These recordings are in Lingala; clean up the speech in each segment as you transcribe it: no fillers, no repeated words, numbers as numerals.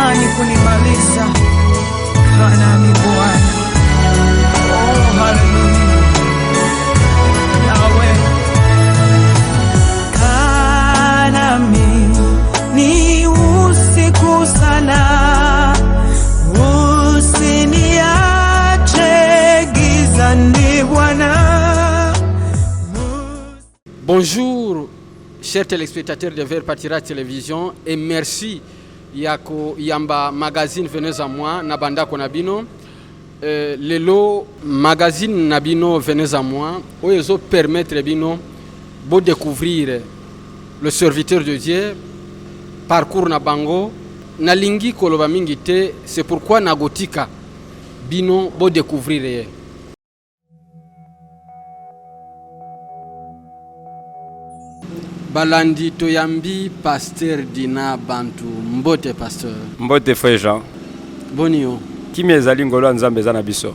unatamani kunimaliza, kaa nami Bwana. Oh, haleluya. Yahweh, kaa nami ni usiku sana, usiniache gizani Bwana. Bonjour, chers téléspectateurs de Vers Patira Télévision, et merci yako yamba magazine venez à moi nabanda konabino lelo magazine nabino venez à moi oyezo permettre bino bo découvrir le serviteur de Dieu parcours na bango na lingi koloba mingi te, c'est pourquoi nagotika bino bo découvrir ye. Balandi toyambi pasteur Dina Bantu. Mbote pasteur. Mbote frère Jean. Bonio. Kimi ezali ngolo nzambe za na biso.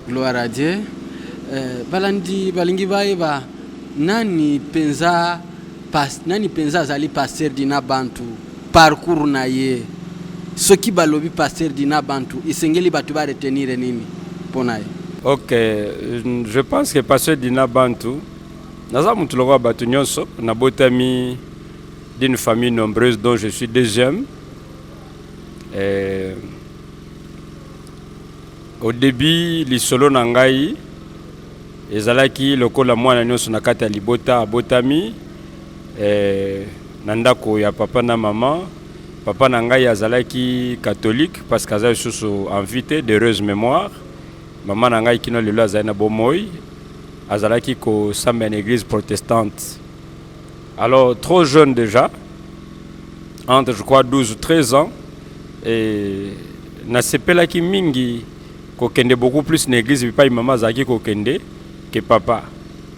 Gloire à Dieu. Balandi balingi baeba nani penza zali pasteur Dina Bantu parcours na ye. Soki balobi pasteur Dina Bantu isengeli batu ba retenir nini pona ye. OK, je pense que pasteur Dina Bantu naza mutu lokwa batu nyonso na botami d'une famille nombreuse dont je suis deuxième. Au début lisolo na ngai ezalaki lokola mwana nyonso na kati ya libota abotami na ndako ya papa na mama. Papa na ngai azalaki catholique parce que azali susu invité d'heureuse mémoire. Maman na ngai kino lelo azali na bomoi azalaki ko samba une église protestante. Alors trop jeune déjà, entre je crois 12 ou 13 ans, et na sepelaki mingi ko kende beaucoup plus une église puis maman azalaki ko kende que papa,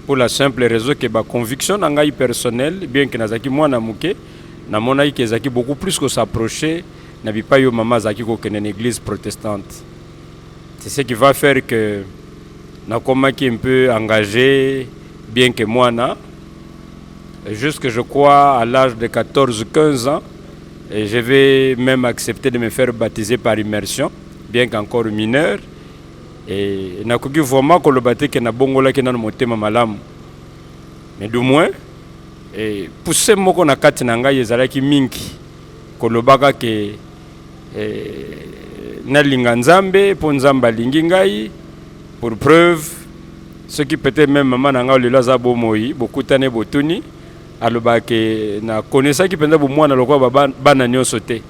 pour la simple raison que ba conviction na ngai personnelle bien que nazaki mwana muke na monaki ke zaki beaucoup plus que s'approcher na bipa yo maman azalaki ko kende une église protestante. C'est ce qui va faire que na komaki un peu engagé bien que moi jusque je crois à l'âge de 14-15 ans et je vais même accepter de me faire baptiser par immersion bien qu'encore mineur et nakoki vraiment ko lobate que na bongola ke na motema malamu mais du moins et pousser moko na kati na ngai ezalaki mingi ko lobaka ke na linga nzambe po nzamba lingi ngai. Pour preuve, ce qui peut-être même maman nanga le laza bomoi, beaucoup tane botuni, aloba ke na connaissance qui peut-être moi na lokwa bana nyo sauté.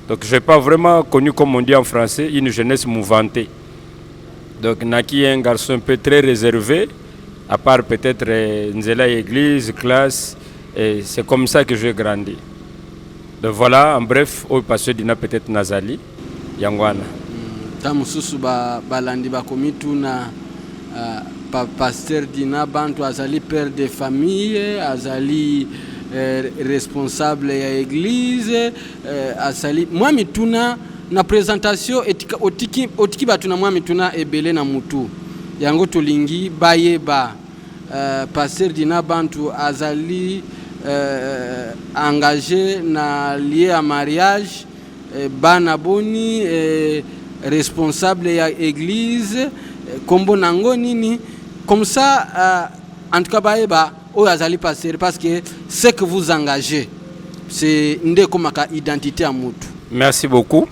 Donc j'ai pas vraiment connu comme on dit en français une jeunesse mouvantée. Donc naki un garçon un peu très réservé, à part peut-être nzela église, classe, et c'est comme ça que j'ai grandi. Donc voilà, en bref, au passé dina peut-être nazali yangwana. Tamususu balandi bakomitu na pasteur Dina Bantu azali père de famille, azali responsable ya église, azali moi mituna na présentation otiki batuna moi mituna ebele na mutu yango tolingi bayeba pasteur Dina Bantu azali engagé na lié à mariage bana boni responsable ya église kombo nango nini comme ça en tout cas baeba o azali pasteur parce que ce que vous engagez c'est ndeko maka identité à mutu. Merci beaucoup.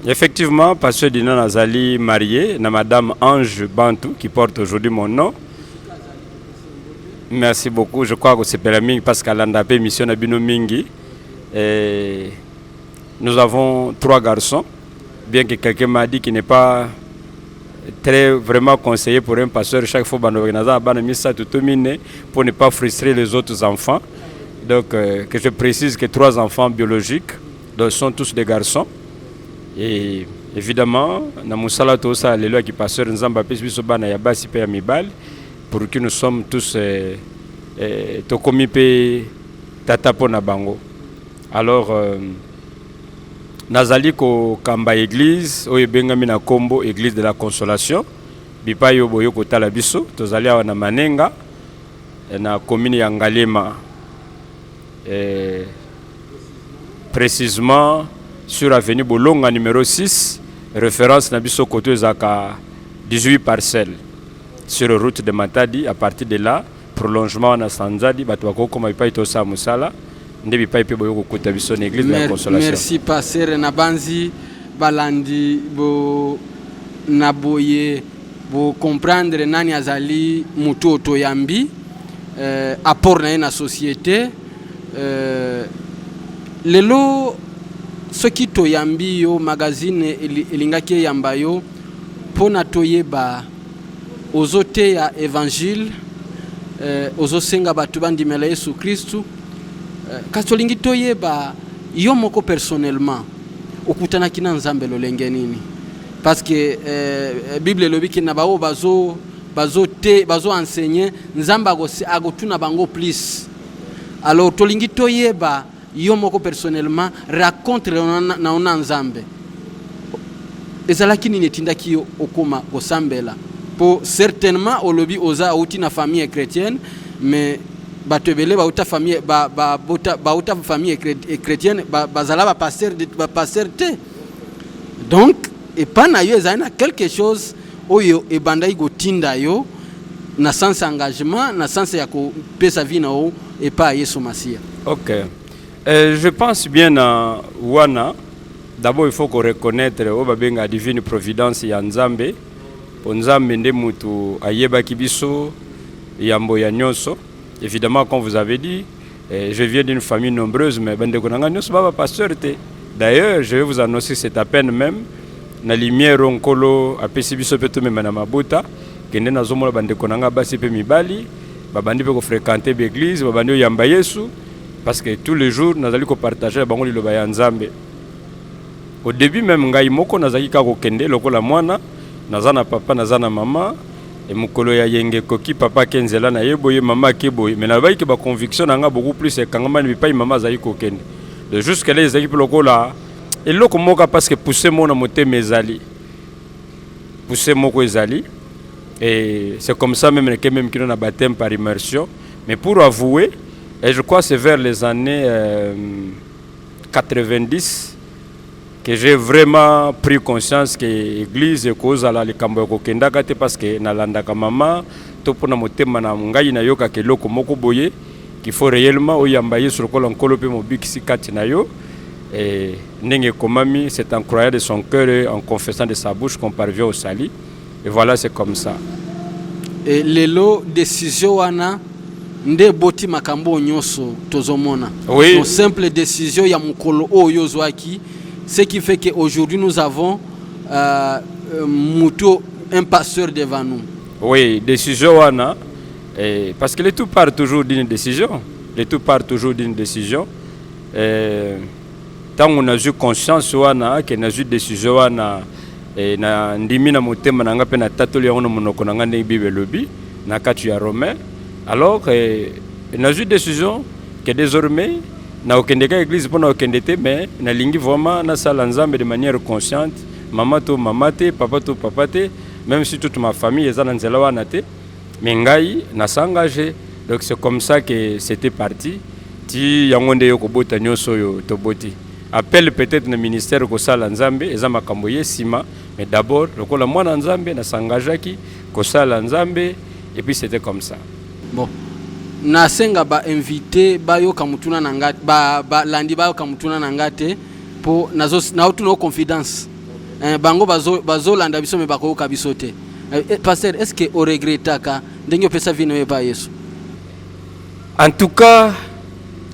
Effectivement pasteur Dina Nazali marié na madame Ange Bantu qui porte aujourd'hui mon nom. Merci beaucoup. Je crois que c'est permis parce qu'elle a ndapé mission na bino mingi. Nous avons 3 garçons. Bien que quelqu'un m'a dit qu'il n'est pas très vraiment conseillé pour un pasteur chaque fois pour ne pas frustrer les autres enfants. Donc que je précise que 3 enfants biologiques donc, sont tous des garçons. Et évidemment, pour que nous sommes tous alors nazali ko kamba église oyo bengami na kombo église de la consolation bipa yo boyo kotala biso tozali awa na Manenga na commune ya Ngalema précisément sur avenue Bolonga numéro 6, référence Nabiso Koto Zaka 18 parcelles sur la route de Matadi. À partir de là, prolongement na Sanzadi, Batwako comme pas ito sa musala, ndebi pa ipe boyoko kuta biso l'église de la Consolation. Merci pasteur Nabanzi balandi bo naboye bo comprendre nani azali mutoto yambi apport na société lelo soki toyambi yo magazine elingaki yamba yo pona toyeba ozote ya évangile ozosenga batu bandimela Yesu Kristu kasi tolingi toyeba yo moko personnellement okutana kina nzambe lolenge nini parce que Bible elobi ki na bao bazo enseigner nzamba agotuna bango plus. Alors tolingi toyeba yo moko personnellement raconte na ona nzambe ezalaki nini tindaki yo okoma kosambela po certainement olobi oza outi na famille chrétienne mais batebele bauta famille bauta famille chrétienne bazala ba pasteur te donc et pas na yo ezana quelque chose oyo ebanda igotinda yo na sens engagement na sens ya ko pesa vie na o et pas Yesu Masia. OK. Je pense bien à wana. D'abord il faut qu'on reconnaître obabenga divine providence ya Nzambe. Nzambe nde mutu ayeba kibiso yambo ya nyoso. Évidemment comme vous avez dit, je viens d'une famille nombreuse mais bande konanga nyoso baba pasteur te. D'ailleurs, je vais vous annoncer cette à peine même na lumière onkolo apesi biso peto même na mabuta kende na zomola bande konanga basi pe mibali babandi pe ko fréquenter l'église babandi yamba Yesu parce que tous les jours nazali ko partager bango liloba ya Nzambe. Au début même ngai moko nazali ka ko kende lokola mwana nazana papa nazana mama et mukolo ya yenge koki papa kenzela na yeboye mama keboye mais na baiki ba conviction nanga beaucoup plus et kangama ni pa mama zali ko kende de jusqu'à là ezali pe lokola et loko moka parce que pousser mon moté mezali pousser moko ezali et c'est comme ça même que même qui n'a baptême par immersion mais pour avouer et je crois c'est vers les années 90 que j'ai vraiment pris conscience que l'église est cause à la likambo ko kenda kate parce que na landa ka mama to pona motema na ngai na yoka ke loko moko boye qu'il faut réellement oyambaye sur ko lankolo pe mobikisi kati na yo et nenge komami c'est en croyant de son cœur et en confessant de sa bouche qu'on parvient au salut et voilà c'est comme ça et lelo décision wana nde boti makambo nyoso tozomona oui. Une simple décision ya mukolo oyo zwaki ce qui fait qu'aujourd'hui nous avons un pasteur devant nous. Oui, décision wana parce que le tout part toujours d'une décision. Le tout part toujours d'une décision. Tant on a eu conscience wana que na eu décision wana na ndimi na motema na ngape na tatoli ono monoko na ngane Bible lobi na katu ya Romain. Alors na eu décision que désormais na okendeka église pona okendete mais na lingi vraiment na sala Nzambe de manière consciente maman to mamate papa to papate même si toute ma famille est dans nzela wana te mais ngai na s'engager donc c'est comme ça que c'était parti ti yangonde yoko bota nyoso yo to boti appel peut-être na ministère ko sala Nzambe eza makambo yesima mais d'abord lokola mwana Nzambe na s'engageaki ko sala Nzambe et puis c'était comme ça. Bon nasenga ba invité bayo kamutuna nangate ba landi bayo kamutuna nangate po nazo na utuno confidence bango bazo landa biso me bako kabiso te pasteur est-ce que o regrettaka ndenge pesa vino e ba Yesu? En tout cas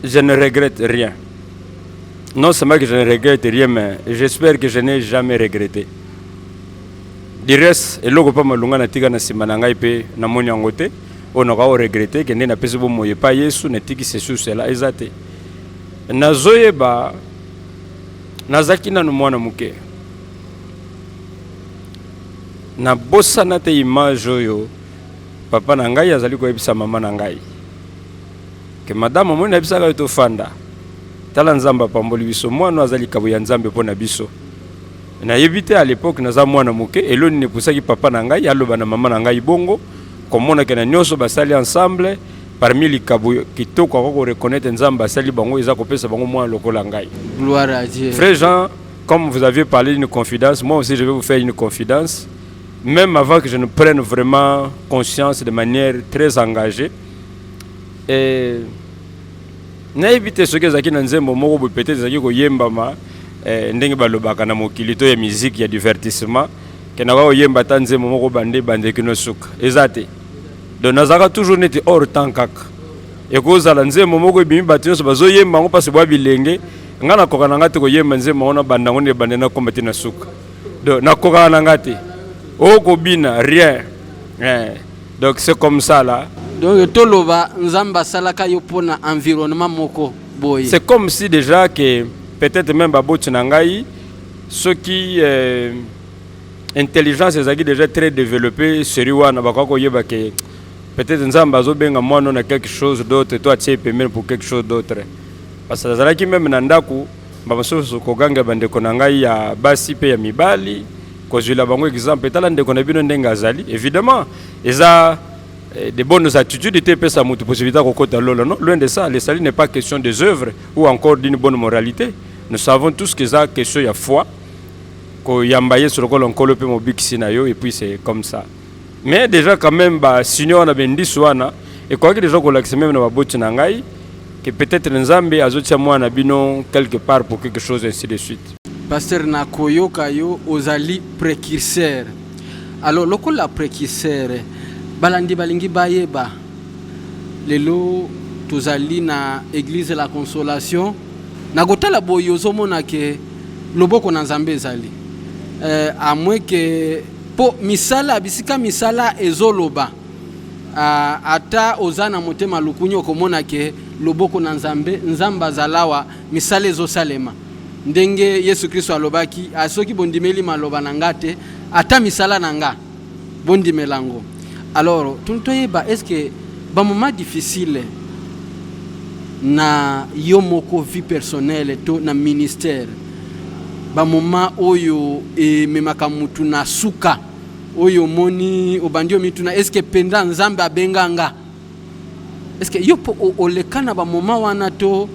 je ne regrette rien. Non seulement que je ne regrette rien mais j'espère que je n'ai jamais regretté. Du reste eloko pa malunga na tika na simana ngai pe na moni yangote on aura regretté que na pesa bomo ye pa Yesu ne tiki c'est sur cela ezate nazoyeba nazaki na mwana muke na bossa na te image oyo papa na ngai azali ko ebisa mama na ngai que madame mo na ebisa ka to fanda tala Nzamba pamboli biso mwana azali kabo ya Nzambe pona biso na yebite à l'époque naza mwana muke eloni ne pusaki papa na ngai aloba na mama na ngai bongo komona que na nyoso basali ensemble parmi les kabou kitoko ko reconnaître nzamba sali bango eza ko pesa bango moi lokola ngai. Gloire à Dieu. Frère Jean, comme vous aviez parlé d'une confidence, moi aussi je vais vous faire une confidence. Même avant que je ne prenne vraiment conscience de manière très engagée. Et naibite soki ezaki na nzembo moko peut-être ezaki koyembama ndenge balobaka na mokili to ya musique ya divertissement ke na koyemba ta nzembo moko bande kino suka ezate. Donc nazaka toujours neti hors temps kaka. Ekozala nzembo moko ebimi bato nyonso bazoyemba ngo parce bwa bilenge nga nakokana nga te koyemba nzembo ngo na banda ngo ne bande na komba te na suka. Donc nakokana nga te okobina rien. Donc c'est comme ça là. Donc toloba nzamba salaka yo pona environnement moko boye. C'est comme si déjà que peut-être même baboti na ngai ceux qui intelligence ezaki déjà très développée seri wana bakako yeba que peut-être nzamba zo benga moi non a quelque chose d'autre toi tu es permis pour quelque chose d'autre parce que zalaki même na ndaku bamoso ko ganga bande ko na ngai ya basi pe ya mibali ko zula bango exemple tala ndeko na bino ndenga azali évidemment eza des bonnes attitudes étaient peut ça mutu possibilité ko kota lolo non loin de ça le salut n'est pas question des œuvres ou encore d'une bonne moralité. Nous savons tous que ça question ya foi ko yambaye sur le nkolo pe mobikisi na yo et puis c'est comme ça. Mais déjà quand même ba senior na bendi swana et quoi que déjà ko l'accès même na baboti na ngai que peut-être nzambe azotia mwana bino quelque part pour quelque chose ainsi de suite. Pasteur Nakoyo Kayo ozali précurseur. Alors lokola précurseur balandi balingi bayeba lelo tozali na église la consolation na gotala boyozo mona ke loboko na nzambe ezali à moins que po misala bisika misala ezoloba ata ozana motema lukunyo komona ke loboko na nzamba zalawa misala ezosalema ndenge Yesu Kristo alobaki asoki bondimeli maloba na ngate ata misala na nga bondimelango. Alors tuntoyeba est-ce que ba moment difficile na yo moko vie personnelle to na ministère ba moment oyo memaka mutu na suka oyo moni obandio mituna est-ce que penda nzambe abenganga est-ce que yo po olekana ba moment wana to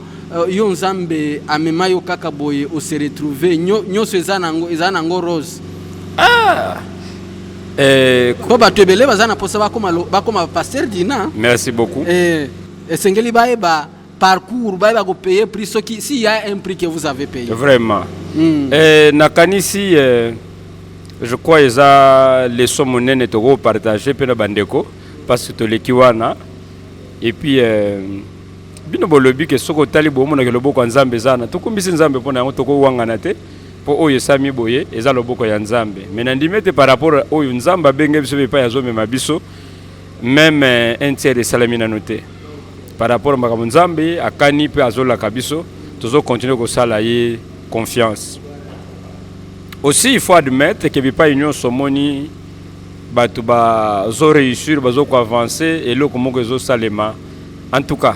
yo nzambe amema yo kaka boye o se retrouver nyoso ezana ngo rose ko batebele bazana posa bakoma pasteur dina. Merci beaucoup. Esengeli baeba parcours baeba ko payer prix soki si y a un prix que vous avez payé. Vraiment. Nakanisi je crois eza les sommes nene to go partager pe na bandeko parce que to lekiwana et puis bino bolobi ke soko tali bo mona ke loboko nzambe zana to kumbisi nzambe pona yango to ko wangana te po oyo sami boye eza loboko ya nzambe mais ndimete par rapport oyo nzamba benge biso be pa yazo mema biso même un tiers de salamina noté par rapport à makambo nzambe akani pe azola kabiso tozo continuer ko sala ye confiance. Aussi il faut admettre que bipa union somoni batu ba zo réussir bazo ko avancer et loko moko zo salema. En tout cas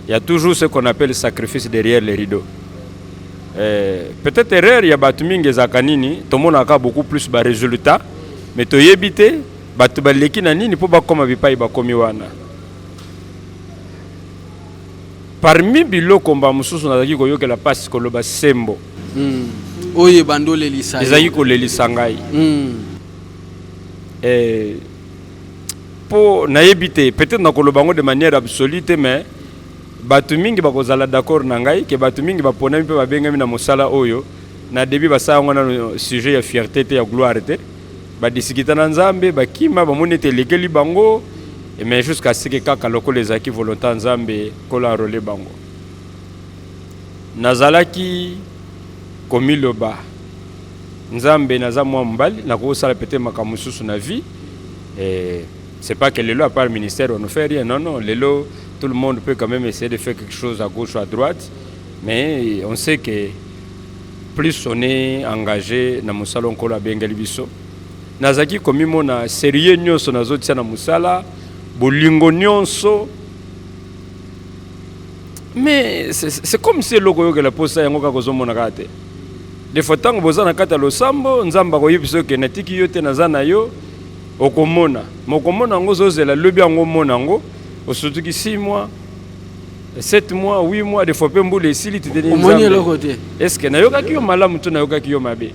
il y a toujours ce qu'on appelle le sacrifice derrière les rideaux. Peut-être erreur ya batu mingi zakanini tomona ka beaucoup plus ba résultat mais to yebite batu baleki na nini po ba koma bipai ba komi wana. Parmi biloko mba mususu nazaki koyokela pasi koloba sembo oye bandole lisa ezaki kolelisa ngai po nayebite peut-être nakoloba ngo de manière absolue mais batu mingi bakozala d'accord na ngai ke batu mingi baponami mpe babengami na mosala oyo na début basala ngo na sujet ya fierté te ya gloire te badisikita na nzambe bakima bamoni ete elekeli bango mais jusqu'à ce que kaka lokola ezalaki volonté nzambe kola enrôler bango nazalaki komiloba nzambe naza mwa mbali nakosala peut-être makambo mosusu na vie et c'est pas que lelo à part ministère on ne fait rien non lelo tout le monde peut quand même essayer de faire quelque chose à gauche ou à droite mais on sait que plus on est engagé na musala onkola bengeli biso nazaki komimona sérieux nyonso nazotia na musala bolingo nyonso mais c'est comme si loko yoke la posa yango ka kozomona kate des fois tango bozana kata losambo nzamba ko yebiso ke natiki yote nazana yo okomona mokomona ngo zozela lobi yango mona ngo surtout que 6 mois 7 mois 8 mois des fois pe mbula esili tuteni omoni eloko te. Est-ce que nayokaki yo malamu to nayokaki yo mabe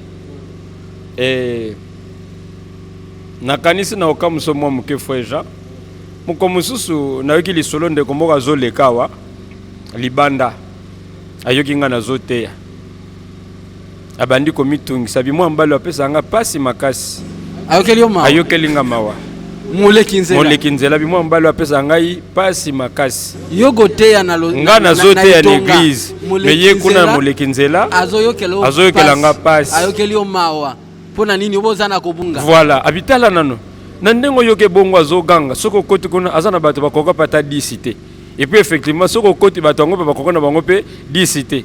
nakanisi na okamuso mwa moke frère Jean moko mosusu nayoki lisolo ndeko moko azoleka awa libanda ayoki nga nazoteya abandi komitungisa bimwa mbalo apesanga pasi makasi ayokeli nga mawa moleki nzela bimwa mbalo apesa ngai pasi makasi yogoteya nga nazoteya na église me ye kuna moleki nzela azoyokela nga pasi ayokeli yo mawa mpona nini oboza na kobunga voilà abitala nano na ndenge oyoki bongo azoganga soki okoti kuna aza na bato bakoka mpe ata 10 te et puis effectivement soki okoti bato yango mpe bakoka na bango mpe 10 te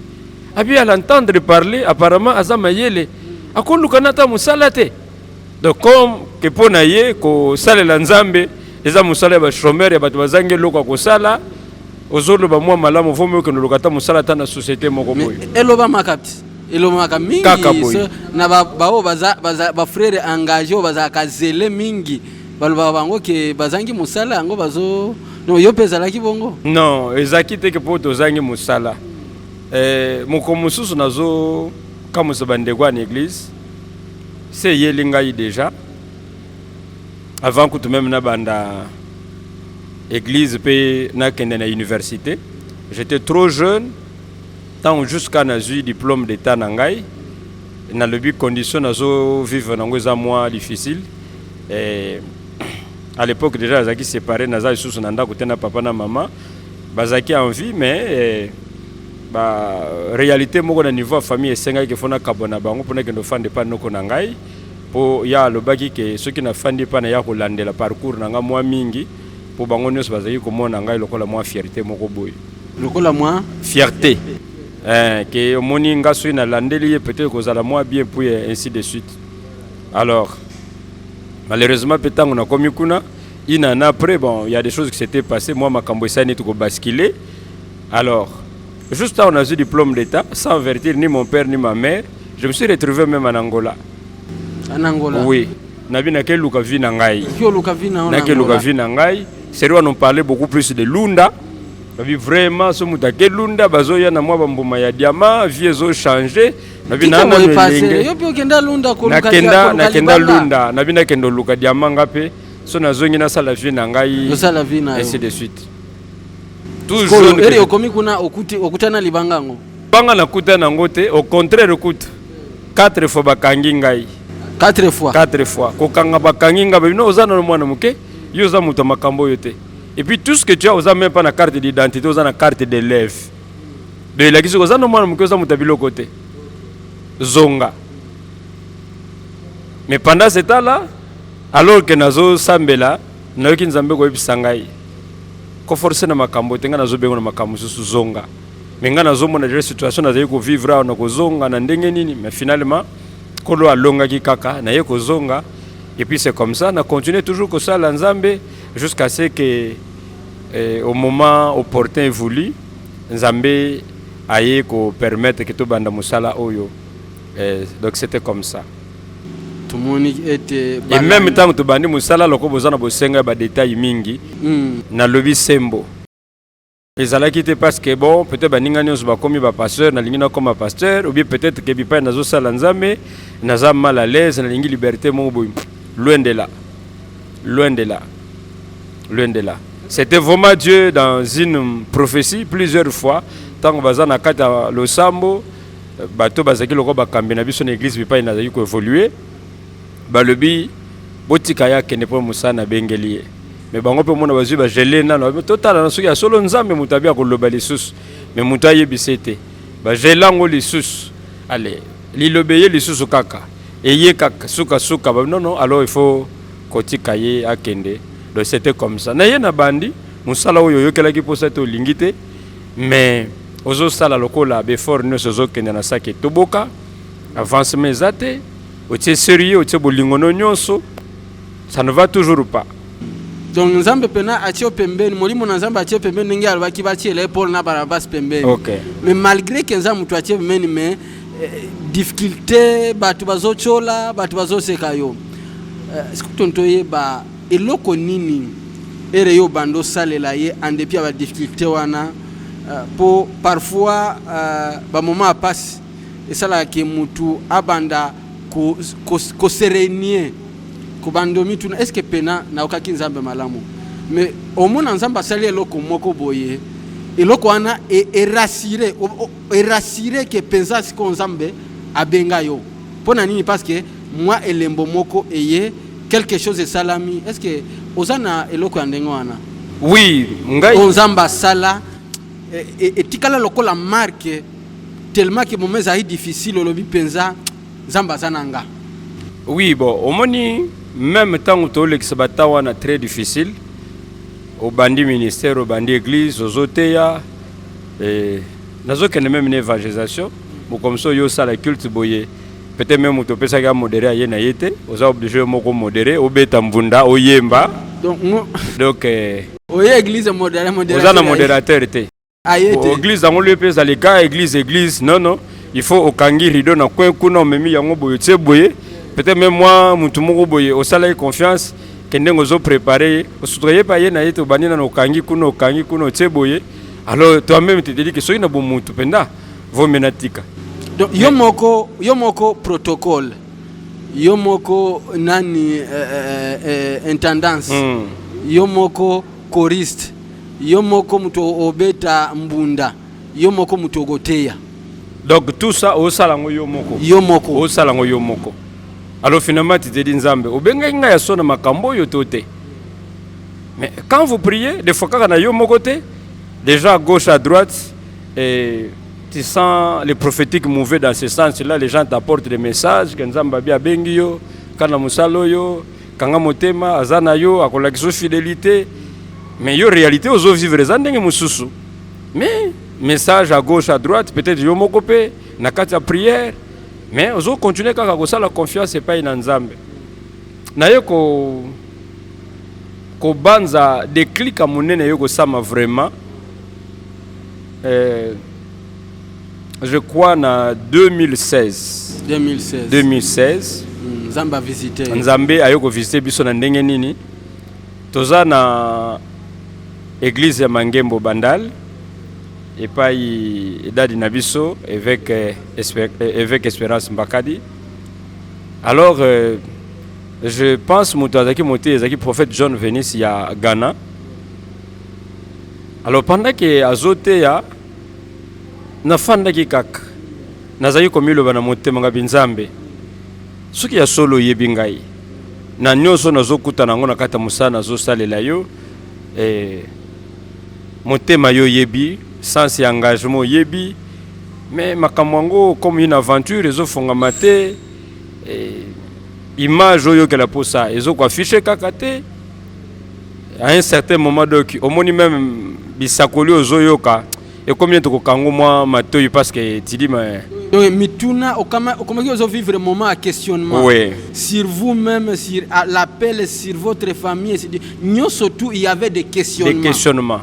abi à l'entendre parler apparemment aza mayele akoluka na ata mosala te donc comme ke mpo na ye kosalela nzambe eza mosala ya bachômeur ya bato bazangi eloko ya kosala ozoloba mwa malamu vomi okende oluka ata mosala ata na société moko boye eloba makapi elomaka mingi na bao bafrere engagé oyo bazalaka zele mingi balobaka bango ke bazangi mosala yango bazo no yo mpe ezalaki bongo non ezalaki te ke mpo tozangi mosala moko mosusu nazokamusa bandeko na église se eyeli ngai déjà avant kutu même na banda église mpe nakende na université j'étais trop jeune tant jusqu'à nazwi diplôme d'état na ngai nalobi condition nazovivre nango eza mwa difficile à l'époque déjà nazalaki séparé naza lisusu na ndako te na papa na mama bazalaki en vie mais réalité moko na niveau ya famille esengaki fona kabona bango mpona kende ofande pa noko na ngai mpo ya alobaki ke soki nafandi pa na ya kolandela parcours na nga mwa mingi mpo bango nyonso bazalaki komona ngai lokola mwa fierté moko boye lokola mwa fierté ke omoni nga soki nalandeli ye peut-être kozala mwa bien puis ainsi de suite alors malheureusement mpe ntango nakomi kuna une année après bon il y a des choses qui s'étaient passées moi makambo esali neti kobasculer alors juste quand on a eu diplôme d'état sans avertir ni mon père ni ma mère je me suis retrouvé même en Angola. En Angola oui nabi nakeluka vi na ngai nakeluka vi na ngai c'est vrai on parlait beaucoup plus de Lunda nabi vraiment so mutake Lunda bazoya na mwa bambuma ya diamant vie zo changer nabi na melenge yo pe okenda Lunda ko nakenda Lunda nabi nakendo luka diamant ngape so nazongi na sala vie na ngai ainsi de suite toujours eri okomi kuna okutana libanga ngo banga nakutana ngo te au contraire okuta 4 fois bakangi ngai 4 fois kokanga bakangi ngai bino ozana mwana muke yo za muto makambo yote et puis tout ce que tu as oza même pas na carte d'identité oza na carte d'élève de la kiso ozana mwana muke oza mutabilo côté zonga mais pendant ce temps là alors que nazo sambela nayoki nzambe ko yebisa ngai ko forcer na makambo te nga nazobengo na makambo susu zonga mais nga nazomona déjà situation nazali ko vivre na ko zonga na ndenge nini mais finalement kolo alonga ki kaka na ye ko zonga et puis c'est comme ça na continuer toujours ko sala nzambe jusqu'à ce que au moment opportun voulu nzambe aye ko permettre que to banda musala oyo donc c'était comme ça et même temps to bandi musala loko bozana bosenga ba détails mingi na lobi sembo ezalaki te parce que bon peut-être baninga nyonso bakomi ba pasteur na lingina comme pasteur ou bien peut-être que bipa nazo sala nzambe naza mal à l'aise na lingi liberté mo boy loin de là c'était vraiment Dieu dans une prophétie plusieurs fois tant bazana kata losambo bato bazaki loko bakambi na biso na église bipa nazaki ko évoluer balobi botika ya kende po musana bengeli mais bango pe mona bazui ba gelé na total na soki ya solo nzambe mutabia ko loba lisusu mais mutaye bisete ba gelango lisusu allez lilobeye lisusu kaka eye kaka suka non alors il faut kotika ye akende donc c'était comme ça na ye na bandi musala oyo yokelaki po sa to lingite mais ozo sala lokola be fort no sozo kende na sake toboka avancement ezate otie sérieux otie bolingono nyonso ça ne va toujours pas donc nzambe pena atio pembeni molimo na nzambe atio pembeni ngi alobaki batiela Paul na Barnabas pembeni okay. mais malgré que nzambe mutu atio pembeni mais difficulté batu bazochola batu bazoseka yo est-ce que tontoye ba eloko nini ere yo bando salela ye en dépit ya difficulté wana po parfois ba moment a passe et ça là que mutu abanda ko serenier ko bandomi tuna est-ce que pena na okaki nzambe malamu mais au moins nzamba sali eloko moko boye eloko wana rassurer que pensa siko nzambe abenga yo pona nini parce que moi elembo moko eye quelque chose de salami est-ce que ozana eloko ya ndenge wana oui ngai nzamba sala etikala lokola marque tellement que moment ça est difficile olobi penza nzamba zananga oui bon omoni même tant que le sabata wana très difficile au bandi ministère au bandi église aux oteya et nazo kene même une évangélisation bon comme ça yo ça la culte boye peut-être même to pesa ga modéré aye na yete oza obligé moko modéré obeta mbunda oyemba donc oye église modéré oza na modérateur té église dans le pesa les gars église non il faut okangi rideau na coin kuna memi yango boye tse boye peut-être même moi mutu moko boye au salaire confiance kende ngozo préparer osutraye pa ye na yete obani na okangi kuna tse boye alors toi même tu te dis que soki na bo mutu penda vo menatika donc yo moko protocole yo moko nani intendance yo moko choriste yo moko mutu obeta mbunda yo moko mutu ogoteya donc tout ça au salango yo moko au salango yo moko alors finalement tu te dis nzambe obenga nga ya sona makambo yo tote mais quand vous priez des fois quand na yo moko te déjà à gauche à droite et tu sens les prophétiques mouver dans ce sens-là, les gens t'apportent des messages, que nzamba bia bengi yo, kana musalo yo, kanga motema, azana yo, akolaki fidélité. Mais yo réalité ozo vivre zandenge mususu. Mais message à gauche à droite, peut-être yo mokope, na kati ya prière, mais ozo continuer kaka ko sala confiance pas ina nzambe. Na yo ko banza déclic à monene yo ko sama vraiment je crois en 2016. 2016. Nzamba visité. Nzambe ayoko visité biso na ndenge nini. Toza na église ya Mangembo Bandal et pas Edadi Nabiso avec Espérance Mbakadi. Alors je pense Moutazaki Moté Zaki prophète John Venice ya Ghana. Alors pendant que azote ya nafandaki kaka nazali komiloba na motema nga binzambe soki ya solo yebi ngai na nyonso nazokuta nango na kata musana nazosalela yo motema yo yebi sens ya engagement yebi mais makambo yango comme une aventure ezofongama te image oyo kela posa ezokafishe kaka te à un certain moment donc omoni même bisakoli ozoyoka et combien de kango moi matoyi parce que tu dis mais donc mituna comment vous vivre un moment à questionnement sur vous-même sur l'appel sur votre famille nous surtout il y avait des questionnements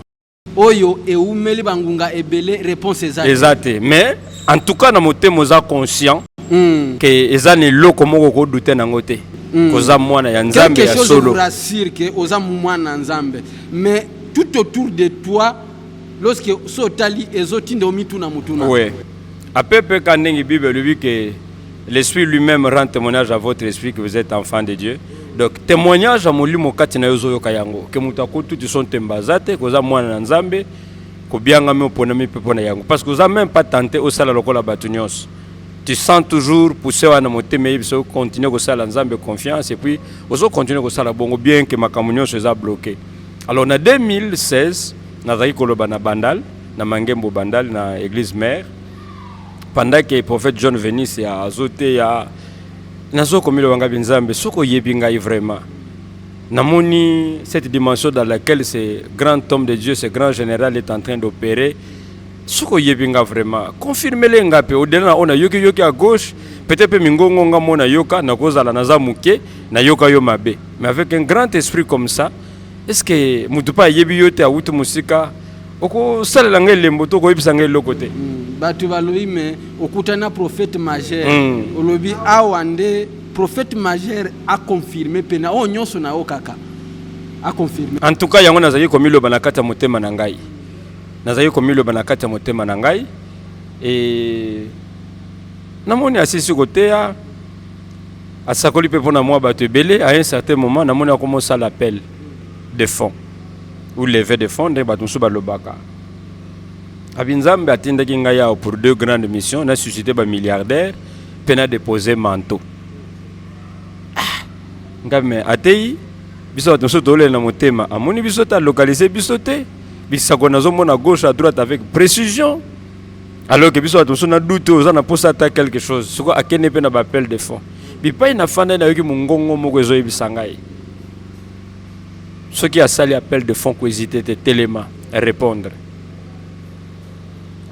oyo et umeli bangunga ebele réponse exact mais en tout cas na motemo za conscient que ezane loko moko ko douter nango te koza mwana ya nzambe ya solo quelque chose vous rassure que oza mwana nzambe mais tout autour de toi lorsque sotali ezotinde omituna mutuna oui à peu près quand la Bible lui dit que l'esprit lui-même rend témoignage à votre esprit que vous êtes enfant de Dieu donc témoignage à molimo kati na yozo yokayango que mutako tout sont tembazate koza mwana nzambe ko bianga me oponami pepona yango parce que vous avez même pas tenté au sala lokola batunyos tu sens toujours pousser wana motema biso continuer ko sala nzambe confiance et puis ozo continuer ko sala bongo bien que makamunyo soit bloqué alors en 2016 nazaki koloba na Bandal na Mangembo Bandal na église mère pendant que le prophète John Venice a azoté ya nazo komilo wanga binzambe soko yebi ngai vraiment namoni cette dimension dans laquelle ce grand homme de Dieu ce grand général est en train d'opérer soko yebi nga vraiment confirmez-le ngape au-delà on a yoki à gauche peut-être mingongo nga mona yoka na kozala na zamuke na yoka yo mabe mais avec un grand esprit comme ça est-ce que mutupa yebi yote awutu musika oko salela ngelembo to ko yebisa ngelo côté batu balobi mais okutana prophète majeur olobi awande prophète majeur a confirmé pena o nyonso na okaka a confirmé. En tout cas yango nazali komi loba na kati ya motema na ngai. Nazali komi loba na kati ya motema na ngai. Et namoni asisi koteya asakoli pe pona moi bato ebele à un certain moment namoni akomosa l'appel de fonds ou lever de fonds de bato mosusu balobaka. Abinzambe atindaki ngai awa pour 2 grandes missions na suscité ba milliardaire pe na déposer manteau. Ngame atei biso bato mosusu tolela na motema amoni biso ta localiser biso te bisako nazomona gauche à droite avec précision. Alors que biso bato mosusu na doute oza na posa ata quelque chose soko akende pe na bappel de fonds bipai na fanda na yoki mongongo moko ezoyebisa ngai soki asali appel de fonds kohésiter te telema répondre.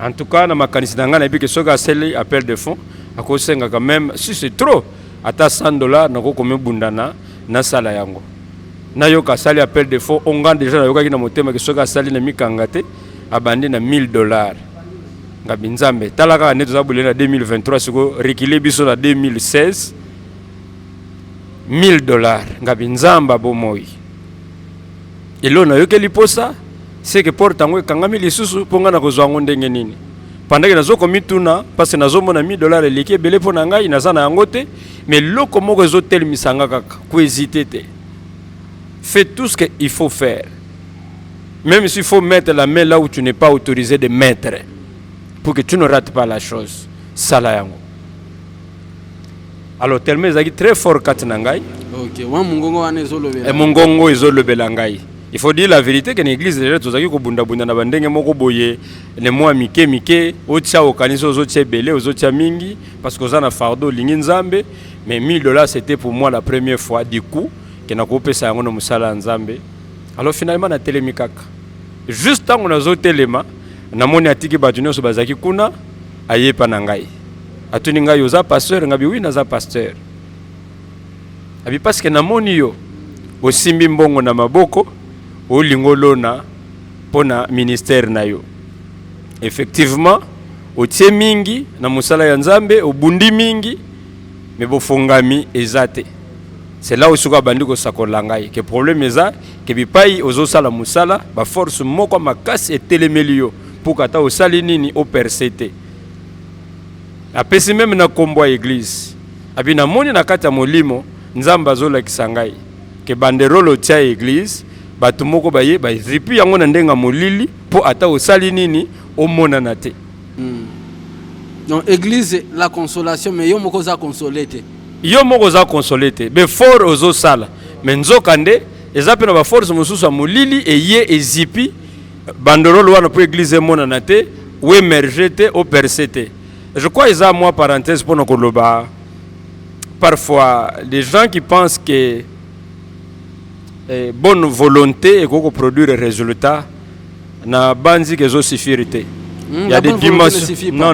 En tout cas na makanisi na ngai nayebi ke soki asali appel de fonds akosenga quand même si c'est trop ata $100 nakokomebundana na sala yango nayoka asali appel de fonds onga déjà nayokaki na motema ke soki asali na mikanga te abandi na $1000 ngabi nzambe talaka ne toza bolena 2023 siko reculer biso na 2016 $1000 ngabi nzamba bomoi elo na yokeli posa c'est que porte ngo kangami lisusu ponga na kozwa ngo ndenge nini pendant que nazoko mituna parce que nazomona $1000 eleki ebele pona ngai naza na yango te mais loko moko ezotelemisa kaka ko hésiter te. Fais tout ce qu'il faut faire même s'il faut mettre la main là où tu n'es pas autorisé de mettre pour que tu ne rates pas la chose. Sala yango. Alors tellement ezaki très fort katinangai. OK, wa mungongo wana ezolobela. Et mungongo ezolobela ngai. Il faut dire la vérité que l'église déjà tozaki ko bunda bunda na bandenge moko boye ne moi mike mike otia okaniso ozotia belé ozotia mingi parce que za na fardeau lingi nzambe mais $1000 c'était pour moi la première fois du coup que na ko pesa yango no musala nzambe. Alors finalement na telemi kaka. Juste tant on azo telema na moni atiki bato nyonso bazaki kuna ayepa na ngai atuni ngai oza pasteur ngabi oui naza pasteur abi parce que na moni yo osimbi mbongo na maboko olingolona pona ministère na yo effectivement otie mingi na musala ya nzambe obundi mingi me bofungami ezate. C'est là où suka bandiko sakola ngai que problème eza que bipai ozosala musala ba force moko makasi etelemelio pour kata osali nini o persété apesi même na kombo ya église abina moni na kati ya molimo nzamba azolakisa ngai ke banderolo tia église bato moko baye ba ripi yango na ndenga molili po ata osali nini omona na te. Donc église la consolation mais yo moko za consolé te. Yo moko za consolé te be fort ozosala mais nzokande eza pe na ba force mosusu ya molili eye ezipi banderolo wana pour église mona na te ou émerger te au persété. Je crois ils a moi parenthèse pour nokoloba parfois les gens qui pensent que bonne volonté et qu'on produire résultat na banzi que zo suffirité. Il y a des dimensions. Non.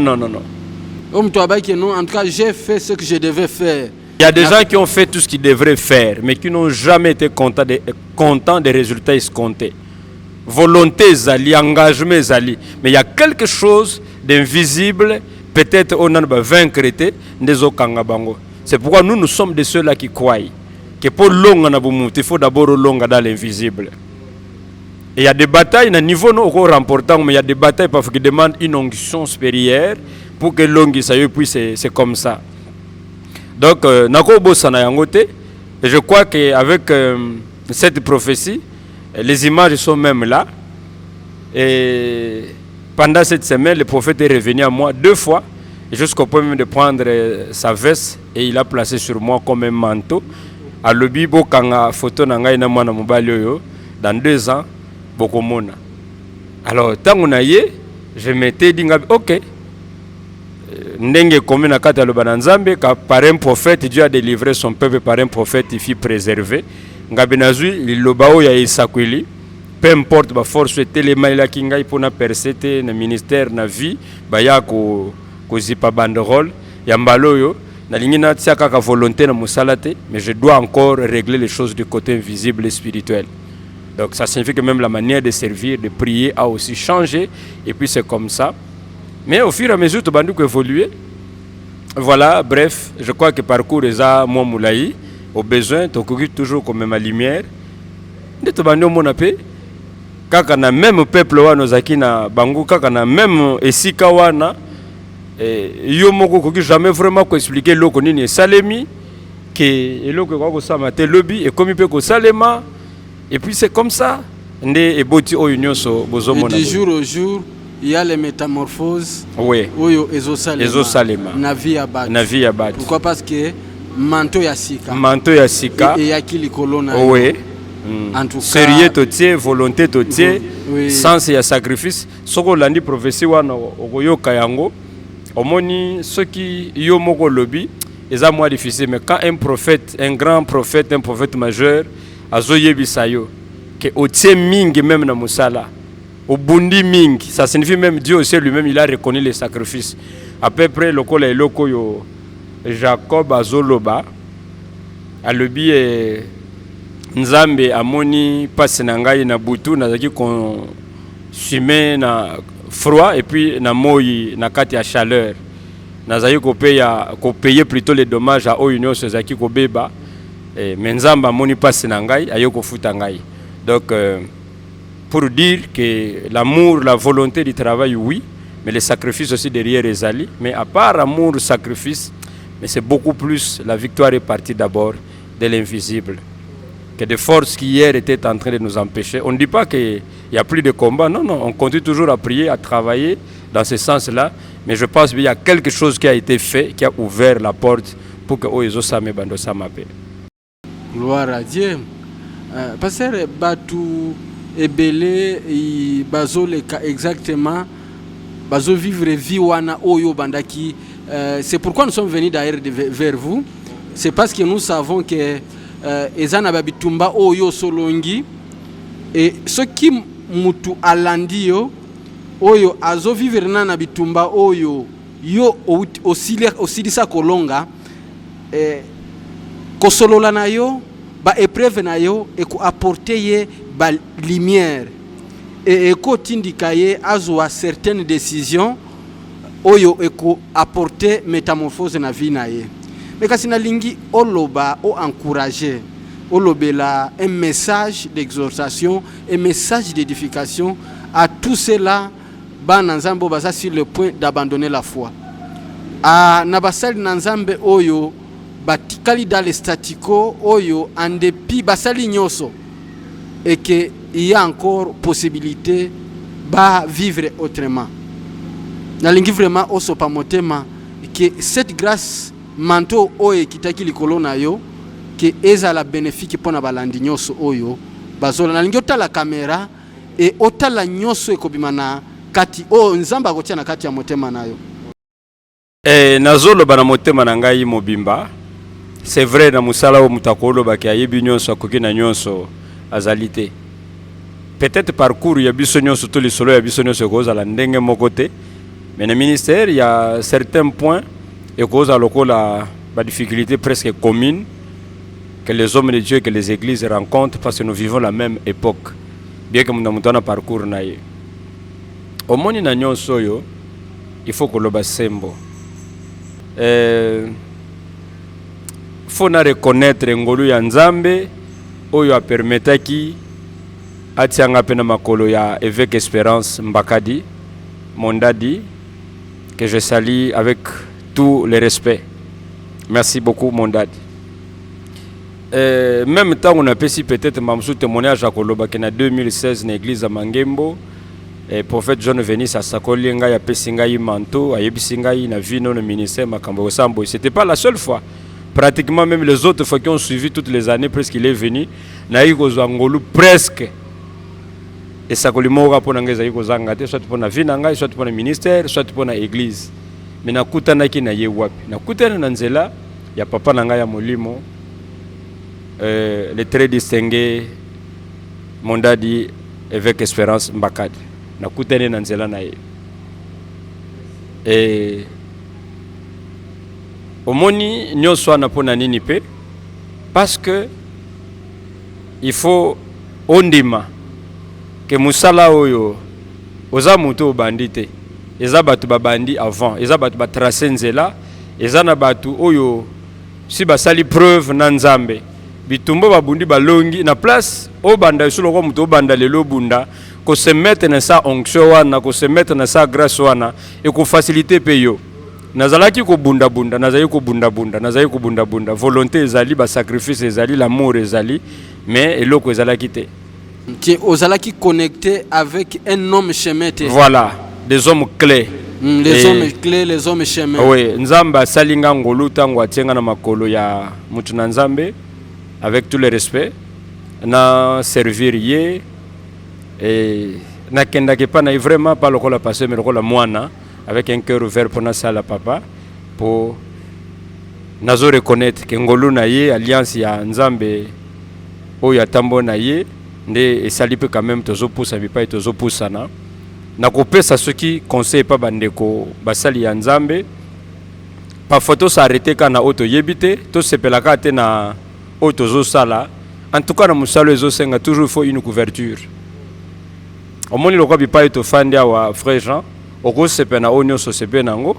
En tout cas, j'ai fait ce que je devais faire. Il y a des gens qui ont fait tout ce qu'ils devraient faire, mais qui n'ont jamais été contents des résultats escomptés. Volonté zali, engagement zali. Mais il y a quelque chose d'invisible, peut-être on a vaincre. C'est pourquoi nous sommes de ceux-là qui croient que pour l'onga il faut d'abord l'onga dans l'invisible. Et il y a des batailles, à niveau non remportant, mais il y a des batailles qui demandent une onction supérieure pour que l'ongi puisse, c'est comme ça. Donc, je crois qu'avec cette prophétie, les images sont même là. Et pendant cette semaine, le prophète est revenu à moi 2 fois, jusqu'au point même de prendre sa veste, et il a placé sur moi comme un manteau. À l'obibo, quand la photo n'a pas dans 2 ans, beaucoup mona. Alors, tant qu'on a eu, je m'étais dit, ok. Ndenge comme na kata lobana nzambe ka par un prophète Dieu a délivré son peuple par un prophète il fut préservé ngabinazui lilobao ya isakweli peu importe ba force telema ila kingai pona persété na ministère na vie ba ya ko zipa banderole ya mbaloyo na lingina tia kaka volonté na musalate mais je dois encore régler les choses du côté invisible et spirituel. Donc ça signifie que même la manière de servir, de prier a aussi changé et puis c'est comme ça. Mais au fur et à mesure, tu vas évoluer. Voilà, bref, je crois que le parcours est à moi moulaï. Au besoin, tu occupes toujours comme ma lumière. nde tobandi omona pe kaka na même peuple wana ozaki na bango kaka na même esika wana yo moko koki jamais vraiment koexpliquer eloko nini esalemi ke eloko ekoka kosama te lobi ekomi mpe kosalema et puis c'est comme ça nde eboti oyo nyonso bozomona du jour au jour il y a les métamorphoses oyo ezosalema na vie ya batu. Pourquoi? Parce que manto ya sika et ya kilikolo na en tout cas sérieux totier volonté totier sens ya sacrifice soko landi prophétie wana okoyoka yango omoni soki yo moko lobi eza moins difficile, mais quand un prophète, un grand prophète, un prophète majeur azoyebisa yo que otie mingi même na musala obundi mingi, ça signifie même Dieu aussi lui-même il a reconnu les sacrifices. À peu près lokola eloko yo Jacob azoloba alobi nzambe amoni pasi na ngai na butu nazaki consumer na froid et puis na moi na kati ya chaleur nazaki kopayer plutôt les dommages à oyo nyonso ezaki kobeba mais nzambe amoni pasi na ngai ayo kofuta ngai. Donc pour dire que l'amour, la volonté du travail, oui, mais le sacrifice aussi derrière les alliés. Mais à part l'amour, le sacrifice, mais c'est beaucoup plus, la victoire est partie d'abord de l'invisible. Que des forces qui hier étaient en train de nous empêcher. On ne dit pas qu'il n'y a plus de combat, non, non, on continue toujours à prier, à travailler dans ce sens-là. Mais je pense qu'il y a quelque chose qui a été fait, qui a ouvert la porte pour que Oyezo Same Bando Samape. Gloire à Dieu. Pasteur Batou ebele bazo leka exactement bazo vivre vie wana oyo bandaki. C'est pourquoi nous sommes venus d'ailleurs vers vous. C'est parce que nous savons que ezana babitumba oyo solongi et ce qui mutu alandi yo oyo azo vivre na bitumba oyo yo osilisa kolonga kosolola na yo ba épreuve na yo et ko apporter ye ba lumière et ko tindika ye azwa certaines décisions oyo et ko apporter métamorphose na vie na ye. Mais kasi na lingi oloba o encourager olobela un message d'exhortation, un message d'édification à tous ceux-là bananzambo basa sur le point d'abandonner la foi. Na basali nanzambe oyo batikali dans le statico oyo en dépit basali nyoso et que il y a encore possibilité ba vivre autrement. Na lingi vraiment osopa motema que cette grâce manto oyo kitaki likolo na yo que ezala bénéfique pona balandi nyoso oyo bazola na lingi otala caméra et otala nyoso ekobimana kati o nzamba kotia na kati ya motema nayo. Nazolo bana motema na ngai mobimba. C'est vrai na musala o mutakolo baki ayebi nyonso akoki na nyonso azalité. Peut-être parcours ya biso nyonso to lisolo ya biso nyonso koza la ndenge mokote. Mais le ministère il y a certains points et cause à lokola ba difficulté presque commune que les hommes de Dieu que les églises rencontrent parce que nous vivons la même époque. Bien que nous avons un parcours naïe. Au moni na nyonso yo il faut que loba sembo. Faut na reconnaître ngolu ya Nzambe oyo a permetaki atianga pena makolo ya évêque Espérance Mbakadi Mondadi que je salue avec tout le respect. Merci beaucoup Mondadi. Même temps on a pu peut-être mamsou témoignage à Koloba qui en 2016 dans l'église à Mangembo et prophète John Venis à Sakolinga ya pesingai manto ayebisingai na vino no ministère makambo sambo. C'était pas la seule fois. Pratiquement même les autres fois qui ont suivi toutes les années presque il est venu na iko zangolu presque et Sakolimoga pona ngeza iko zangate soit pona vina ngai soit pona ministère soit pona église. Mais nakutana ki na ye wapi nakutana na nzela ya papa na ngai ya molimo le très distingué Mondadi évêque Espérance Mbakadi nakutana na nzela na ye et omoni nyonso ana pona nini pe parce que il faut ondima que musala oyo oza muto bandite eza batu babandi avant eza batu ba tracer nzela eza na batu oyo si basali preuve na Nzambe bitumbo babundi balongi na place o banda solo ko muto banda lelo bunda ko se mettre na sa onction wana ko se mettre na sa grâce wana et ko faciliter peyo nazalaki ko bunda bunda nazali ko bunda bunda nazali ko bunda bunda volonté ezali ba sacrifice ezali l'amour ezali mais eloko ezalaki te qui ozalaki connecté avec un homme chemin. Voilà, des hommes clés. Les hommes clés, les hommes chemin. Oui, Nzamba salinga ngolu tango atenga na makolo ya mutu na Nzambe avec tout le respect na servir ye et na kenda ke pa na vraiment pas lokola passer mais lokola mwana avec un cœur ouvert pour na sala papa pour nazo reconnaître que ngolu na ye alliance ya Nzambe o ya tambo na ye nde esali pe quand même tozo poussa bipai tozo poussa na kopesa ceux qui conseillent pas bandeko basali ya Nzambe pa photo s'arrêter kana auto yebite to sepelaka te na auto zo sala en tout cas na musalo ezo senga toujours faut une couverture omoni lokwa bipai to fandi wa frère Jean oko sepena onyo so sepena ngo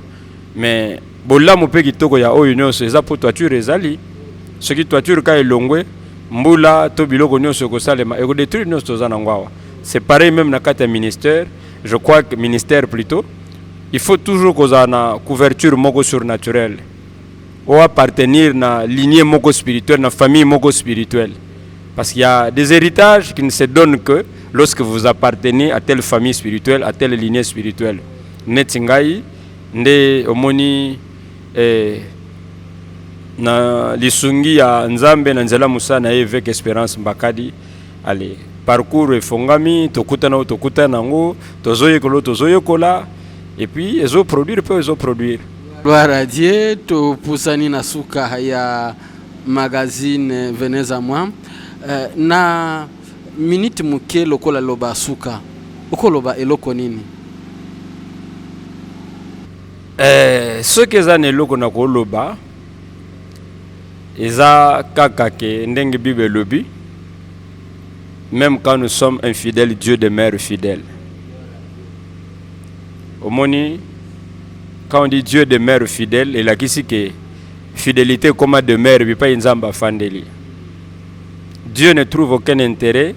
mais bolamu pe kitoko ya oyo nyonso eza po toiture ezali ce qui toiture ka elongwe mbula to biloko nyonso ko salema eko détruire nyonso tozana ngwawa c'est pareil même na kata ministère je crois que ministère plutôt il faut toujours kozana couverture moko surnaturelle ou appartenir na lignée moko spirituelle na famille moko spirituelle parce qu'il y a des héritages qui ne se donnent que lorsque vous appartenez à telle famille spirituelle à telle lignée spirituelle netingai nde omoni na lisungi ya Nzambe na nzela musana avec Espérance Mbakadi allez parcours efongami tokutana ngo tozoyekola et puis ezo produire peut ezo produire gloire à Dieu to pusani na suka ya magazine Venez à moi na minute muke lokola loba suka ukoloba eloko nini ce que za ne loko na koloba eza kaka ke ndenge Bible lobi même quand nous sommes infidèles Dieu demeure fidèle. Omoni quand on dit Dieu demeure fidèle et la kisi que fidélité comme demeure bi pa Nzamba fandeli. Dieu ne trouve aucun intérêt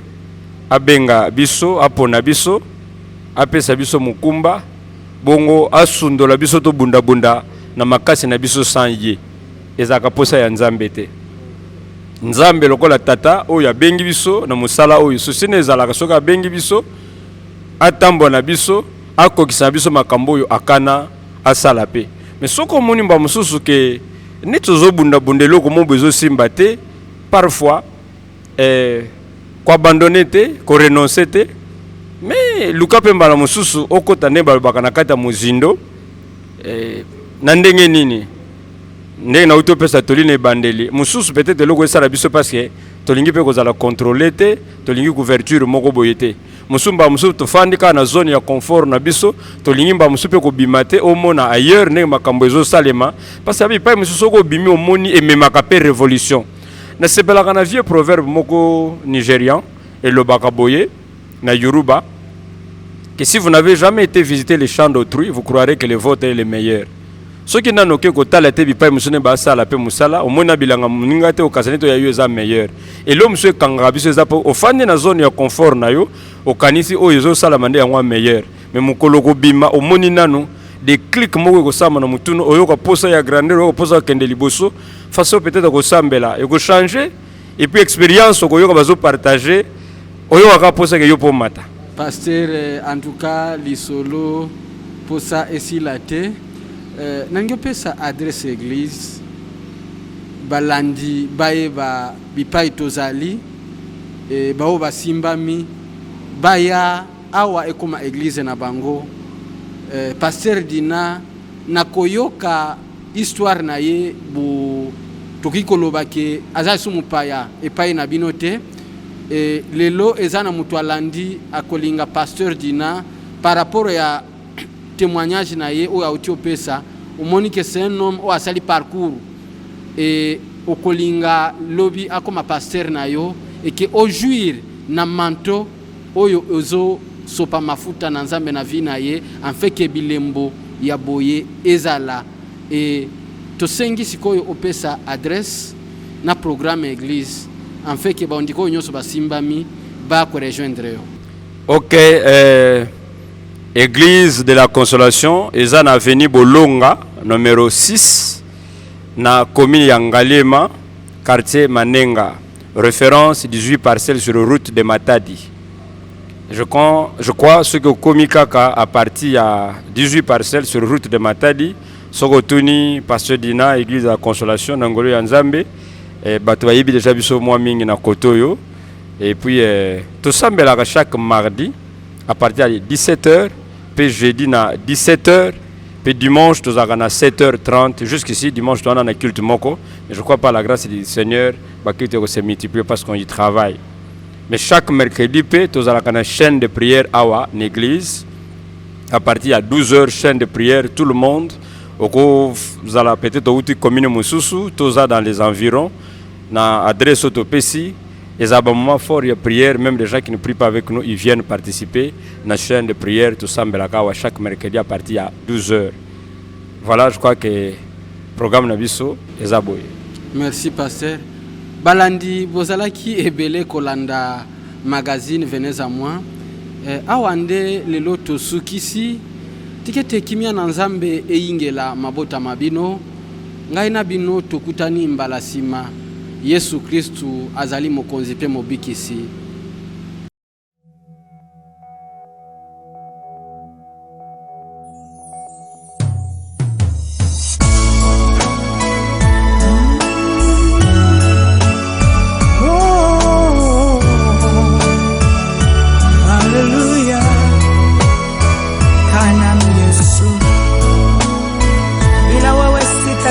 à benga biso apona biso apesa biso mukumba bongo asundola biso to bunda bunda na makasi na biso sans ye ezaka posa ya Nzambe te. Nzambe lokola tata oyo abengi biso na musala oyo susine ezalaka soka abengi biso atambo na biso akokisa biso makambo oyo akana asala pe mais soko moni mba mususu ke nitozo bunda bundelo ko mombo ezo simba te parfois ko abandonner te ko renoncer te mais luka pe mbala mususu okota ne balobaka na kata muzindo na ndenge nini ndenge na uto pesa toline bandeli mususu peut-être loko esala biso parce que tolingi pe kozala contrôler te tolingi couverture moko boyete musumba mususu tofandika na zone ya confort na biso tolingi mba mususu pe ko bimate omona ailleurs ndenge makambo ezo salema parce que pa mususu ko bimi omoni ememaka pe révolution na sepelaka na vieux proverbe moko nigérian et le bakaboye na Yoruba que si vous n'avez jamais été visiter les champs d'autrui vous croirez que le vôtre est le meilleur. Ceux qui n'ont aucun côté la télé pas musone basa la pe musala au mona bilanga muninga te okazani to ya yo eza meilleur et l'homme se kanga biso eza po ofande na zone ya confort na yo okanisi o yezo sala mande yango meilleur mais mukolo ko bima au moni nanu des clics moko ko sama na mutuno oyo ko posa ya grandeur oyo ko posa kende liboso façon peut-être ko sambela et ko changer et puis expérience ko yo ko bazo partager oyo ka posa ke yo po mata pasteur en tout cas lisolo posa esilate nangopesa adresse église balandi baeba bipai tozali bao basimbami baya awa ekoma église na bango pasteur Dina nakoyoka histoire na ye bu tokikoloba ke azasu mupaya epai na binote lelo ezana mutu alandi akolinga pasteur Dina par rapport ya témoignage na ye o auti opesa omoni que c'est un homme o asali parcours et okolinga lobi akoma pasteur na yo et que au jouir na manto oyo ozo sopa mafuta na Nzambe na vie na ye en fait que bilembo ya boye ezala et to sengi sikoyo opesa adresse na programme église en fait que bandiko nyonso basimbami ba ko rejoindre yo. OK, Église de la Consolation eza na avenue Bolonga numéro 6 na commune ya Ngalema, quartier Manenga, référence 18 parcelles sur route de Matadi. Je crois ce que Komikaka a parti à 18 parcelles sur route de Matadi, Sogotuni, Pasteur Dina, Église de la Consolation, Nangolo Yanzambe, Batouayibi déjà biso moi mingi na Kotoyo. Et puis tout ça chaque mardi à partir de 17h, puis jeudi à 17h, puis dimanche tout ça à 7h30, jusqu'ici dimanche tout on a culte moko. Mais je crois pas la grâce du Seigneur, bah culte se multiplie parce qu'on y travaille. Mais chaque mercredi, tout ça a une chaîne de prière à l'église. À partir de 12h, chaîne de prière, tout le monde. Vous allez peut-être au commune Moussoussou, tout ça dans les environs. Na adresse au Topesi. Et ça, un moment fort de prière, même les gens qui ne prient pas avec nous, ils viennent participer à la chaîne de prière, tout ça, chaque mercredi à partir de 12h. Voilà, je crois que le programme Nabiso est aboué. Merci, pasteur. Balandi, bozalaki ebele kolanda magazine Venez à moi. Awande lelo tosukisi tikete kimia na nzambe eingela mabota mabino ngai na bino tokutani mbalasima Yesu Kristu azali mokonzi pe mobikisi.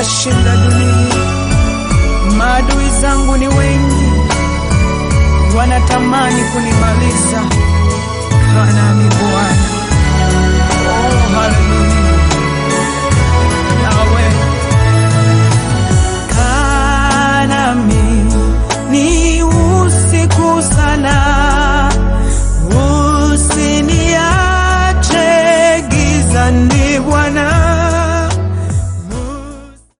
Shinda dunia, maadui zangu ni wengi, wanatamani kunimaliza.